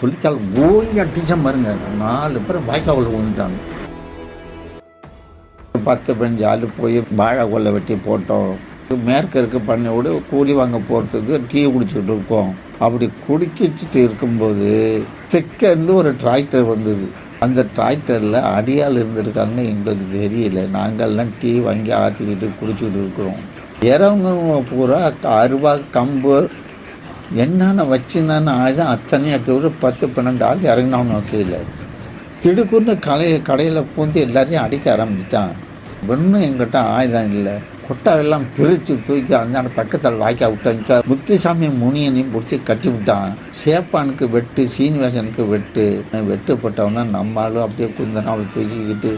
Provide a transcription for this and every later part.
சொல்லிக்கால் ஓங்கி அடிச்ச பாருங்க, 4 பேர் வாய்க்காவில் விழுந்துட்டாங்க. 10-15 ஆள் போய் வாழை கொல்லை வெட்டி போட்டோம். மேற்க இருக்க பண்ணையோடு கூலி வாங்க போகிறதுக்கு டீ குடிச்சிட்டு இருக்கோம். அப்படி குடிக்கிட்டு இருக்கும்போது தெற்கேருந்து ஒரு டிராக்டர் வந்தது. அந்த டிராக்டரில் அடியால் இருந்திருக்காங்க, எங்களுக்கு தெரியல. நாங்கள்லாம் டீ வாங்கி ஆற்றிக்கிட்டு குடிச்சிக்கிட்டு இருக்கிறோம். இறங்குறவங்க பூரா அருவா கம்பு என்னென்ன வச்சுருந்தான்னு ஆயுதம் அத்தனையும் எடுத்து ஒரு 10-12 ஆள் இறங்கினவங்க வகையில் திடுக்குன்னு கடையில் பூந்து எல்லாரையும் அடிக்க ஆரம்பிச்சிட்டான். ஒன்றும் எங்கிட்ட ஆயுதம் இல்லை. கொட்டாவெல்லாம் பிரித்து தூக்கி அந்த பக்கத்தில் வாய்க்கா விட்டாங்க. முத்துசாமி முனியனையும் பிடிச்சி கட்டி விட்டான். சேப்பானுக்கு வெட்டு, சீனிவாசனுக்கு வெட்டுப்பட்டவனா நம்மளும் அப்படியே குந்தனா அவளை தூக்கிக்கிட்டு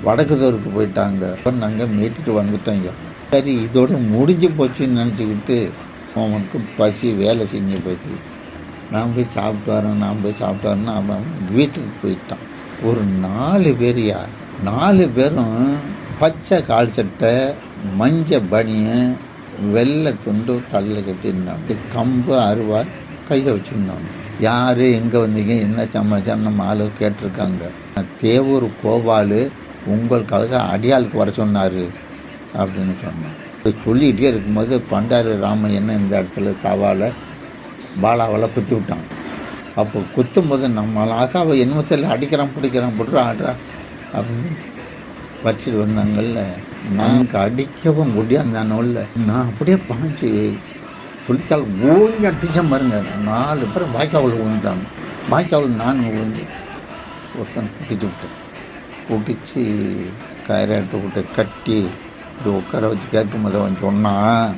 வடக்குதூருக்கு போயிட்டாங்க. நாங்கள் மீட்டுட்டு வந்துட்டோங்க. சரி, இதோடு முடிஞ்சு போச்சுன்னு நினச்சிக்கிட்டு அவனுக்கு பசி வேலை செஞ்சு போச்சு. நான் போய் சாப்பிட்டு வரேன்னு அவன் வீட்டுக்கு போயிட்டான். ஒரு 4 பேர் 4 பேரும் பச்சை கால் சட்டை, மஞ்சள் பனியன், வெள்ளை துண்டு தலையில் கட்டியிருந்தாங்க. கம்பு அருவா கையில் வச்சுருந்தாங்க. யார் எங்கே வந்தீங்க, என்ன சமாச்சாரம் நம்ம ஆளு கேட்டிருக்காங்க. தேவூர் கோபால் உங்களுக்காக அடியாளுக்கு வர சொன்னார் அப்படின்னு சொன்னாங்க. சொல்லிகிட்டே இருக்கும்போது பண்டாரி ராமையன் இந்த இடத்துல தவாலை பாலாவால் குத்தி விட்டான். அப்போ குத்தும்போது நம்மளாக அவள் என்னமத்தில் அடிக்கிறான் பிடிக்கிறான் ஆடுறா அப்படின்னு வச்சுட்டு வந்தாங்கல்ல. நாங்கள் அடிக்கவும் முடியாதானோல்ல. நான் அப்படியே பாஞ்சு சொல்லித்தால் ஓங்கி அடிச்சேன் பாருங்க, 4 பேர் வாய்க்காவில் விழுந்துட்டாங்க. வாய்க்காவில் நான் விழுந்து ஒருத்தன் பிடிச்சி விட்டேன். பிடிச்சி கயிறாட்டு விட்டு கட்டி இப்படி உட்கார வச்சு கேட்கும்போது அவன் சொன்னான்,